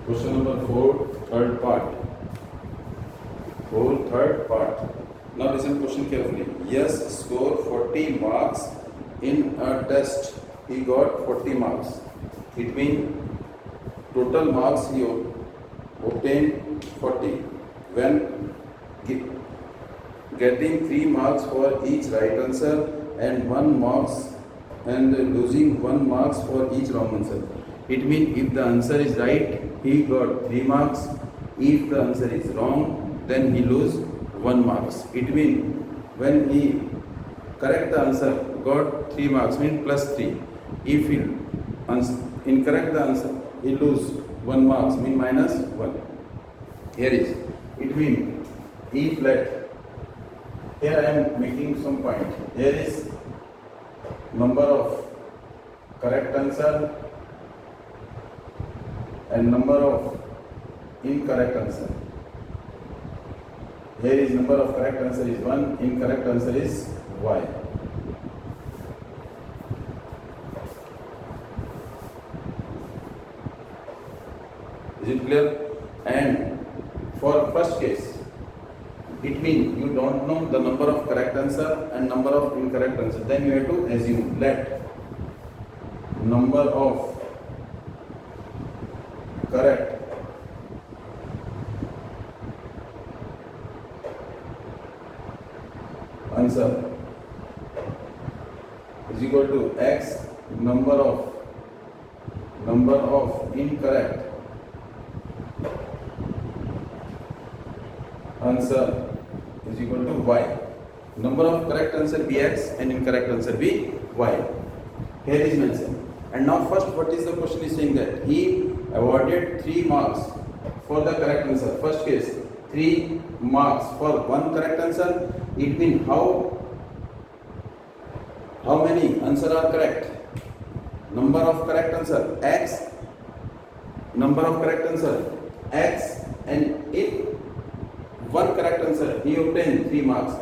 Question number 4, third part. 4, third part. Now listen question carefully. Yes, score 40 marks in a test. He got 40 marks. It means total marks he obtained 40. When getting 3 marks for each right answer and 1 marks and losing 1 marks for each wrong answer. It means if the answer is right, he got 3 marks. If the answer is wrong, then he lose 1 marks. It means when he correct the answer, got 3 marks, means plus 3. If he incorrect the answer, he lose 1 marks, means minus 1. Here is, it means E flat. Here I am making some point. Here is number of correct answer and number of incorrect answer. Here is number of correct answer is 1, incorrect answer is y. Is it clear? And for first case, it means you don't know the number of correct answer and number of incorrect answer. Then you have to assume let number of correct answer is equal to x number of incorrect answer is equal to y. Number of correct answer be x and incorrect answer be y. Here is mentioned. And now first, what is the question is saying that he awarded 3 marks for the correct answer. First case, 3 marks for 1 correct answer. It means how many answer are correct? Number of correct answer x, number of correct answer x, and if 1 correct answer, he obtained 3 marks.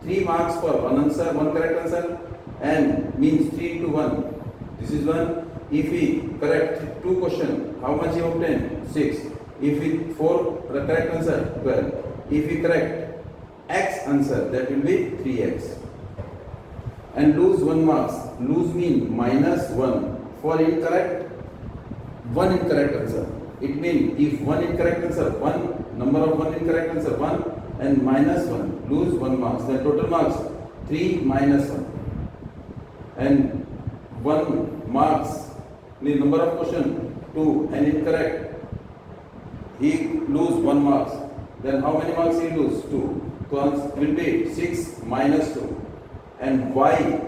3 marks for 1 answer, 1 correct answer, and means 3 into 1. This is 1. If he correct 2 questions, how much he obtained? 6. If he 4 correct answer, 12. If he correct x answer, that will be 3x. And lose 1 marks. Lose mean minus 1 for incorrect 1 incorrect answer. It means if 1 incorrect answer, 1 number of 1 incorrect answer 1 and minus 1, lose 1 marks. Then total marks 3 minus 1 and 1 marks, the number of question 2 and incorrect, he lose 1 marks. Then how many marks he lose? 2. So answer will be 6 minus 2 and y,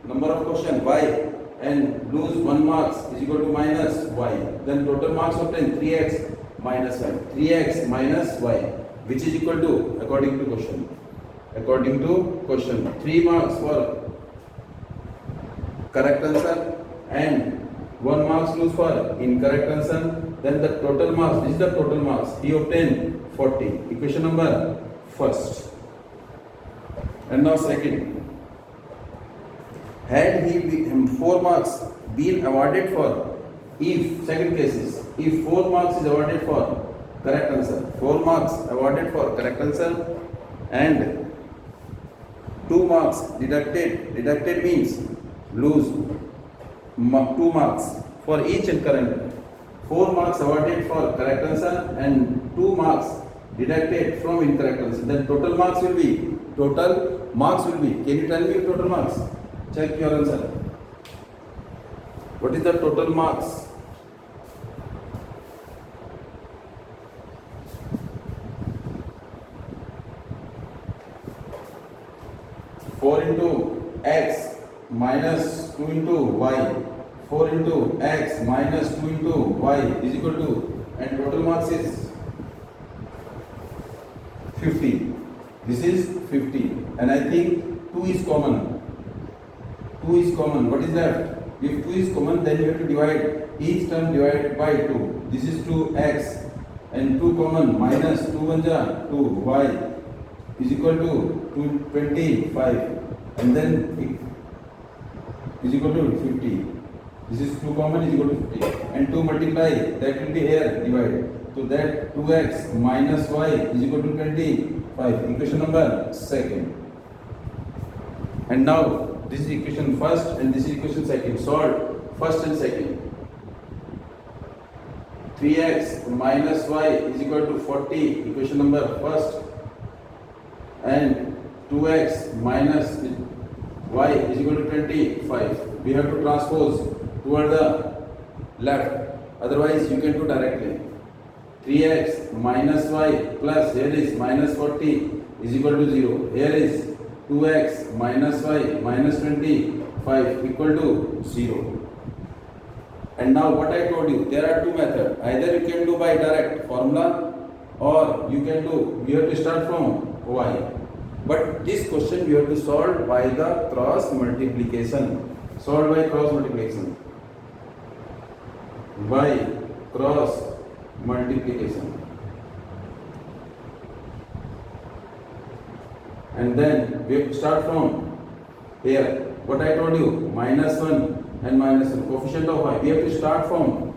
number of question y, and lose 1 marks is equal to minus y. Then total marks obtained 3x minus y. 3x minus y, which is equal to, according to question, 3 marks for correct answer and 1 marks lose for incorrect answer. Then the total marks, this is the total marks, he obtained 40. Equation number first. And now second. Had he 4 marks been awarded for, if second case is, if 4 marks is awarded for correct answer, 4 marks awarded for correct answer and 2 marks deducted means lose 2 marks for each incorrect. 4 marks awarded for correct answer and 2 marks deducted from incorrect answer. Then total marks will be, can you tell me total marks? Check your answer. What is the total marks? Four into x minus 2 into y. 4 into x minus 2 into y is equal to, and total marks is 50. This is 50. And I think 2 is common. 2 is common. What is left? If 2 is common, then you have to divide each term divided by 2. This is 2x and 2 common, minus 2 1 ja 2 y is equal to 25 and then it is equal to 50. This is 2 common is equal to 15. And 2 multiply, that will be here divided. So that 2x minus y is equal to 25. Equation number second. And now this is equation first and this is equation second. Solve first and second. 3x minus y is equal to 40. Equation number first. And 2x minus y is equal to 25. We have to transpose toward the left. Otherwise, you can do directly. 3x minus y plus here is minus 40 is equal to 0. Here is 2x minus y minus 25 equal to 0. And now what I told you, there are two methods. Either you can do by direct formula or you can do, you have to start from y. But this question you have to solve by the cross multiplication. Solve by cross multiplication. By cross multiplication. And then we have to start from here. What I told you, minus 1 and minus 1. Coefficient of y. We have to start from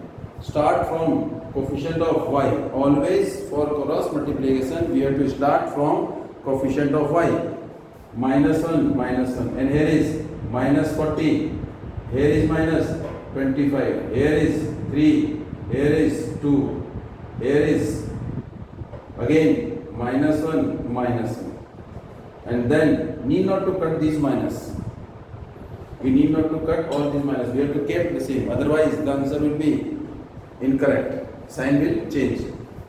coefficient of y. Always for cross multiplication, we have to start from coefficient of y. Minus 1, minus 1. And here is minus 40. Here is minus 25. Here is 3. Here is 2. Here is again minus 1, minus 1. And then need not to cut these minus. We need not to cut all these minus. We have to keep the same. Otherwise, the answer will be incorrect. Sign will change.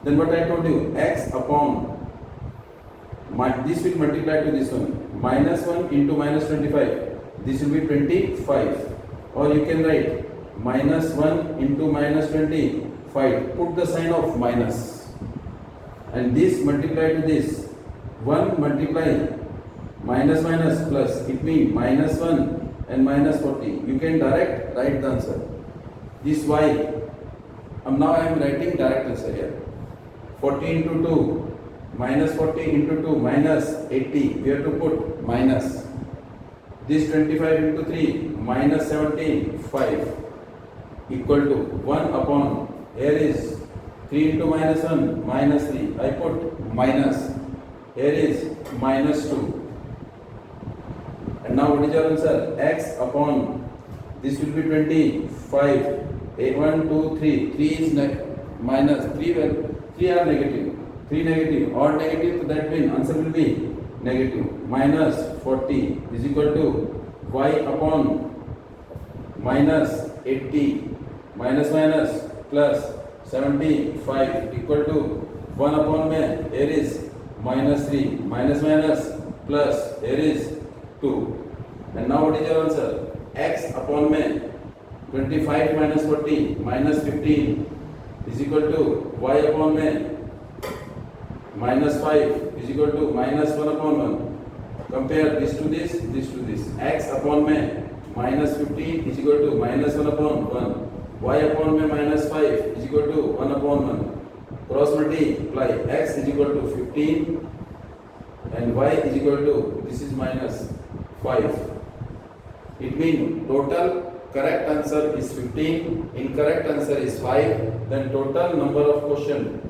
Then what I told you, x upon this will multiply to this one. Minus 1 into minus 25. This will be 25. Or you can write minus 1 into minus 25. Put the sign of minus. And this multiply to this. 1 multiply minus minus plus. It means minus 1 and minus 40. You can direct write the answer. This y. Now I am writing direct answer here. 40 into 2. Minus 40 into 2 minus 80. We have to put minus. This 25 into 3 minus 17. 5 equal to 1 upon. Here is 3 into minus 1 minus 3. I put minus. Here is minus 2. And now what is your answer? X upon. This will be 25. 1, 2, 3. 3 is minus. 3 are negative. 3 negative. Or negative, so that means answer will be negative. Minus 40 is equal to y upon minus 80. Minus minus plus 75 equal to 1 upon में. Here is minus 3. Minus minus plus. Here is 2. And now what is your answer? X upon में 25 minus 40 minus 15 is equal to y upon में minus 5 is equal to minus 1 upon 1. Compare this to this, this to this. X upon में minus 15 is equal to minus 1 upon 1. Y upon में minus 5 is equal to 1 upon 1. Cross multiply. X is equal to 15 and y is equal to, this is minus 5. It means total correct answer is 15, incorrect answer is 5. Then total number of question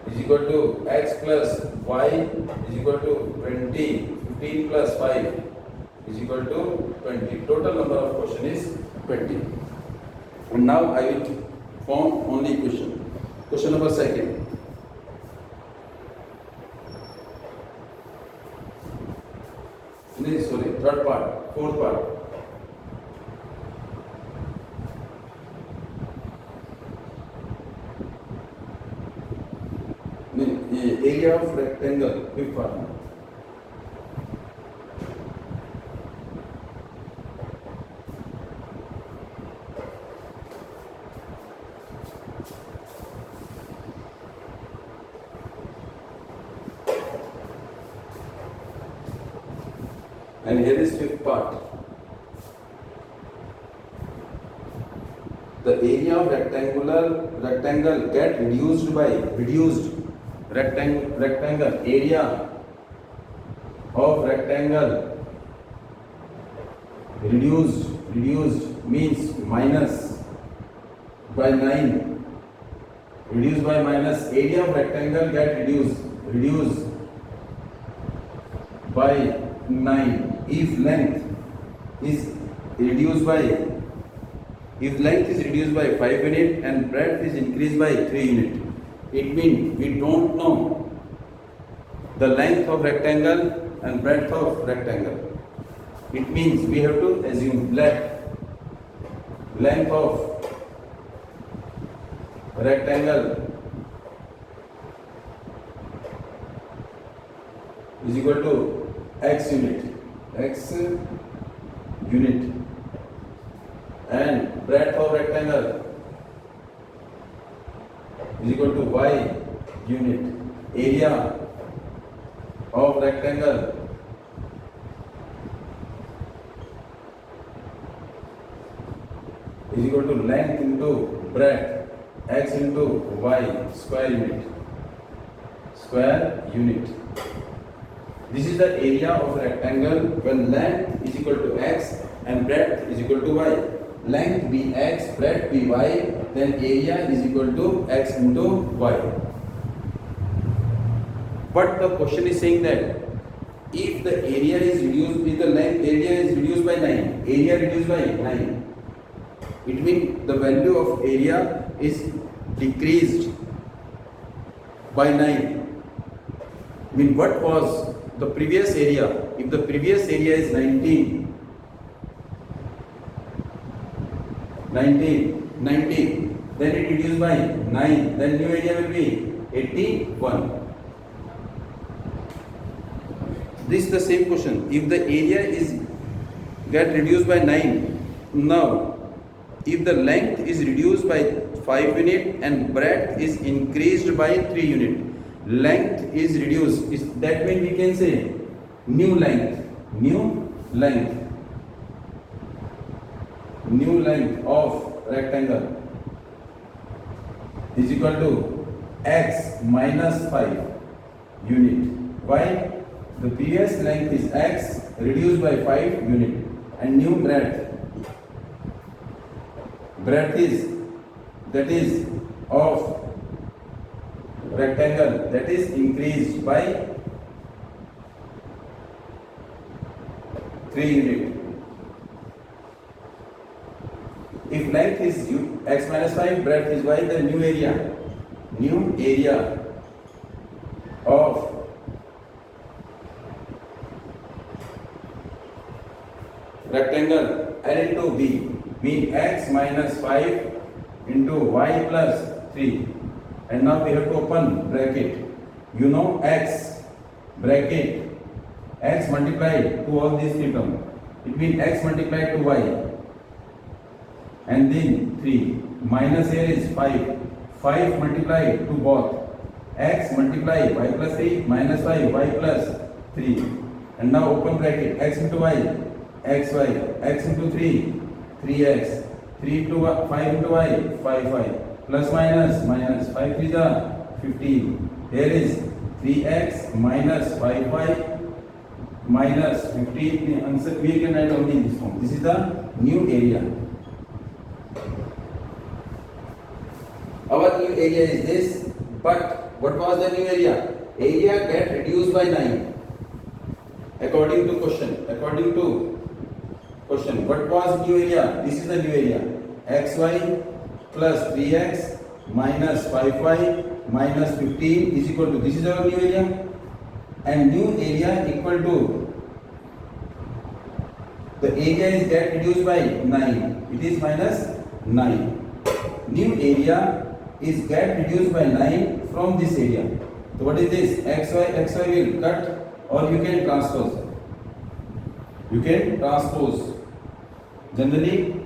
is equal to x plus y is equal to 20. 15 plus 5 is equal to 20. Total number of question is 20. And now I will form only question. Question number second. Third part, fourth part. Area of rectangle, fifth part. And here is fifth part. The area of rectangle get reduced by rectangle area of rectangle reduced means minus by 9. Reduced by minus, area of rectangle get reduced by 9 if length is reduced by 5 unit and breadth is increased by 3 unit. It means we don't know the length of rectangle and breadth of rectangle. It means we have to assume length of rectangle is equal to x unit and breadth of rectangle is equal to y unit. Area of rectangle is equal to length into breadth x into y square unit. This is the area of rectangle when length is equal to x and breadth is equal to y. Length be x, breadth be y, then area is equal to x into y. But the question is saying that if the area is reduced, if the length area is reduced by 9, it means the value of area is decreased by 9. Mean what was the previous area? If the previous area is 90, then it reduced by 9, then new area will be 81. This is the same question. If the area is get reduced by 9, now if the length is reduced by 5 unit and breadth is increased by 3 unit, length is reduced, that means we can say new length of rectangle is equal to x minus 5 unit. Why? The previous length is x reduced by 5 unit and new breadth is of rectangle that is increased by 3 unit. If length is x minus 5, breadth is y, the new area of rectangle L into B mean x minus 5 into y plus 3. And now we have to open bracket. You know x multiplied to all these three terms. It means x multiplied to y. And then 3. Minus here is 5. 5 multiplied to both. X multiply y plus 3 minus 5 y plus 3. And now open bracket. X into y. xy. X into 3. 3x. 3 into 5 into y. 5y. Plus minus 5 3 is 15. Here is 3x minus 5y minus 15. The answer we can write only in this form. This is the new area. Our new area is this, but what was the new area? Area get reduced by 9. According to question, what was new area? This is the new area. xy plus 3x minus 5y minus 15 is equal to, this is our new area, and new area equal to, the area is get reduced by 9, it is minus 9. New area is get reduced by 9 from this area. So what is this? xy will cut, or you can transpose. Generally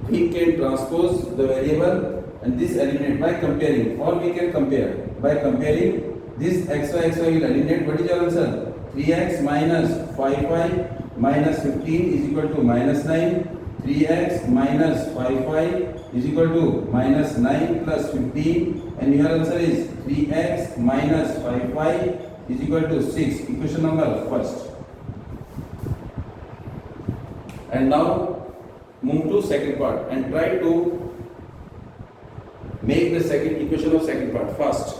we can transpose the variable and this eliminate by comparing, or we can compare. By comparing, this xy will eliminate. What is your answer? 3x minus 5y minus 15 is equal to minus 9. 3x minus 5y is equal to minus 9 plus 15, and your answer is 3x minus 5y is equal to 6. Equation number first. And now move to second part and try to make the second equation of second part first.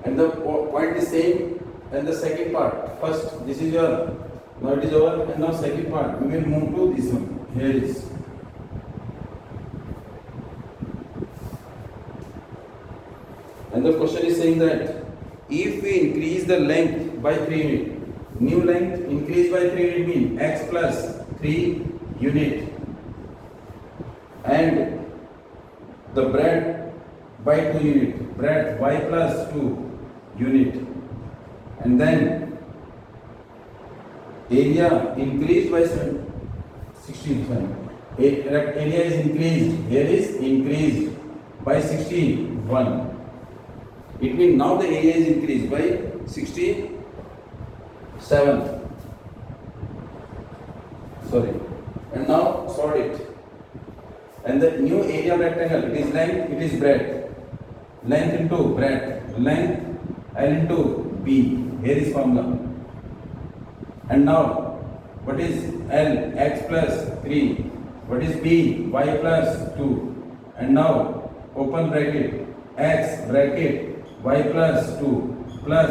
And the point is same and the second part. First, this is your, now it is over, and now second part. We will move to this one. Here is. And the question is saying that if we increase the length by 3 unit, new length increase by 3 unit mean x plus 3 unit, and the breadth by 2 unit, breadth y plus 2 unit, and then area increased by 16. Area is increased, here is increased by 61. It means now the area is increased by 67. Sorry. And now solve it. And the new area of rectangle, it is length, it is breadth. Length into breadth. Length L into B. Here is formula. And now, what is L? X plus 3. What is B? Y plus 2. And now, open bracket, X bracket, y plus 2 plus,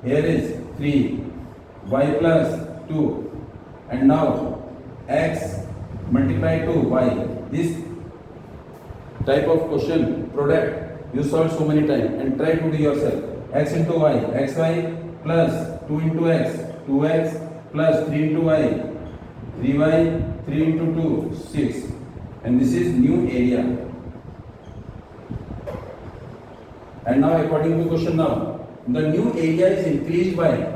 here is 3, y plus 2. And now, X multiply to y. This type of question, product, you solve so many times and try to do yourself. X into y, xy plus 2 into x, 2x plus 3 into y, 3y, 3 into 2, 6. And this is new area. And now according to question now, the new area is increased by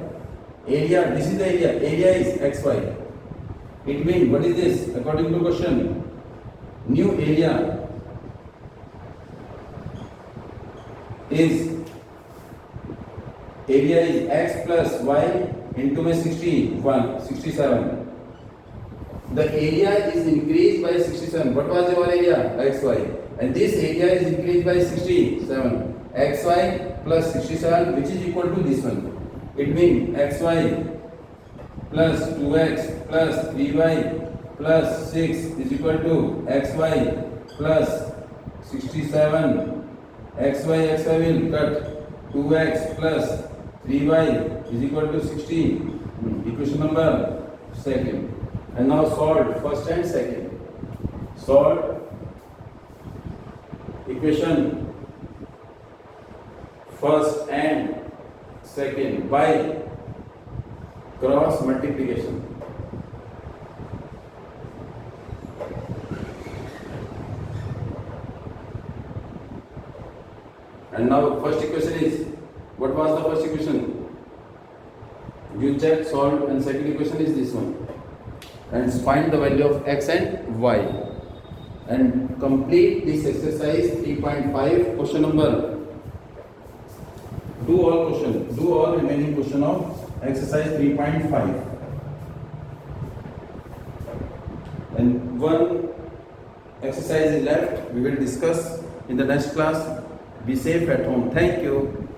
area, this is the area is xy. It means, what is this? According to question, new area is x plus y into my 67. The area is increased by 67. What was your area? xy. And this area is increased by 67. xy plus 67, which is equal to this one. It means xy plus 2x plus 3y plus 6 is equal to xy plus 67. xy will cut. 2x plus 3y is equal to 16. Equation number second. And now solve first and second. Solve equation first and second by cross multiplication. And now first equation is, what was the first equation? You check, solve, and second equation is this one. And find the value of x and y. And complete this exercise 3.5, question number. Do all remaining question of exercise 3.5. And one exercise is left. We will discuss in the next class. Be safe at home. Thank you.